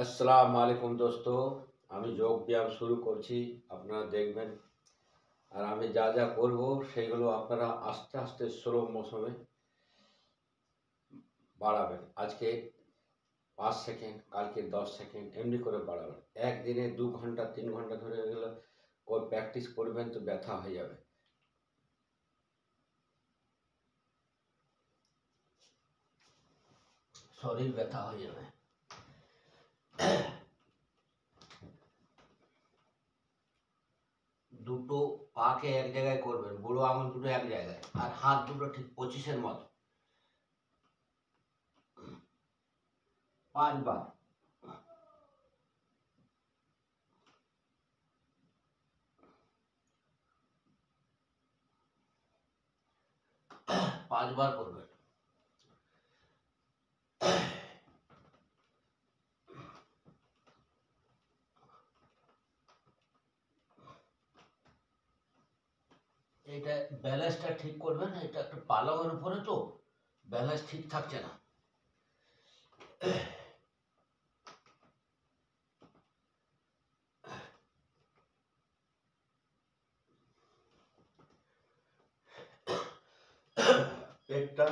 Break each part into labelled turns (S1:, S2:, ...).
S1: আসসালামু আলাইকুম দোস্ত, আমি যোগ ব্যায়াম শুরু করছি। আপনারা দেখবেন আর আমি যা যা করব সেগুলো আপনারা আস্তে আস্তে স্লো মোশনে বাড়াবেন। আজকে 5 সেকেন্ড, কালকে 10 সেকেন্ড, এমনি করে বাড়াবেন। একদিনে 2 ঘন্টা 3 ঘন্টা ধরে এগুলো প্র্যাকটিস করবেন তো ব্যথা হয়ে যাবে, শরীর ব্যথা হয়ে যাবে। দুটো পাকে এক জায়গায় করবেন, বুড়ো আঙুল দুটো এক জায়গায় আর হাত দুটো ঠিক 25-এর মতো। 5 বার। 5 বার করবেন। এটা ব্যালেন্সটা ঠিক করবেন। এটা একটা পালকের উপরে তো ব্যালেন্স ঠিক থাকছে না। পেটটা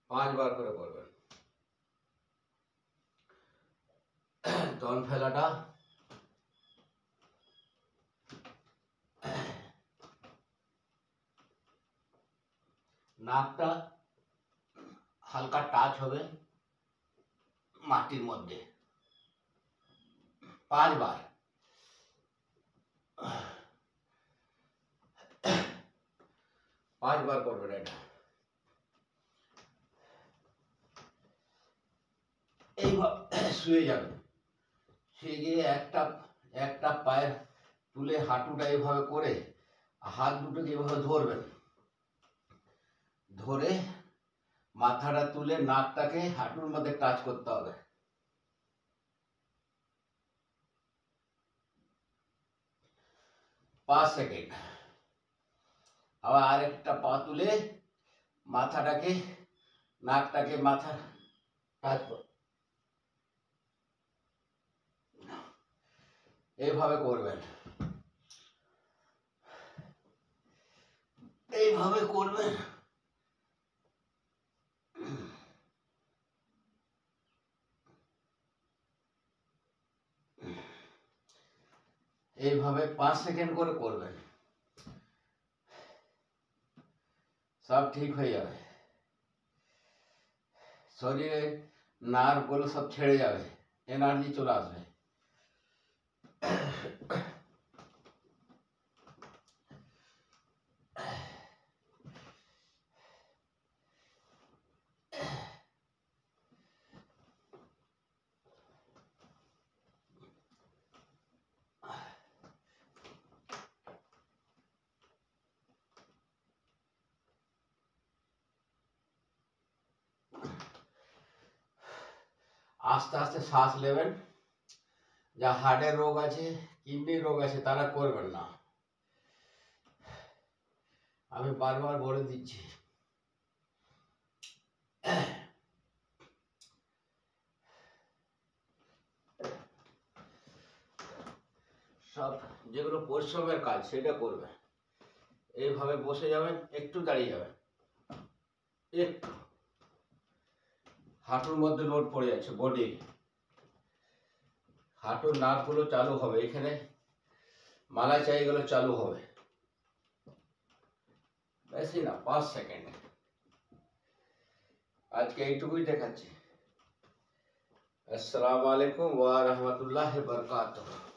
S1: পাঁচবার করে করবেন। দম ফেলাটা নাকটা হালকা টাচ হবে মাটির মধ্যে। 5 বার। 5 বার করবেন এটা। এইভাবে শুয়ে যাবেন। শুয়ে গিয়ে একটা পায়ের তুলে হাঁটুটা এইভাবে করে হাত দুটোকে এইভাবে ধরবেন, ধরে মাথাটা তুলে নাকটাকে হাঁটুর মধ্যে টাচ করতে হবে। 5 সেকেন্ড। আবার আরেকটা পা তুলে মাথাটাকে নাকটাকে মাথা টাচ কর। এইভাবে করবেন, এইভাবে করবেন। এইভাবে 5 সেকেন্ড করে করবেন, সব ঠিক হয়ে যাবে। শরীরে নার্ভগুলো সব ছেড়ে যাবে, এনার্জি চলে আসবে। আস্তে আস্তে শ্বাস নেবেন। যা হার্টের রোগ আছে, কিডনির রোগ আছে তারা করবেন না, আমি বারবার বলে দিচ্ছি। সব যেগুলো পরিশ্রমের কাজ সেটা করবে। এইভাবে বসে যাবেন, একটু দাঁড়িয়ে যাবেন, একটু হাঁটুর মধ্যে লোড পড়ে যাচ্ছে বডি, হাঁটুর নার্ভগুলো চালু হবে, এখানে মালাচাইগুলো চালু হবে। বেশি না, 5 সেকেন্ড। আজকে এইটুকুই দেখাচ্ছি। আসসালামু আলাইকুম ওয়া রাহমাতুল্লাহি ওয়া বারাকাতুহু।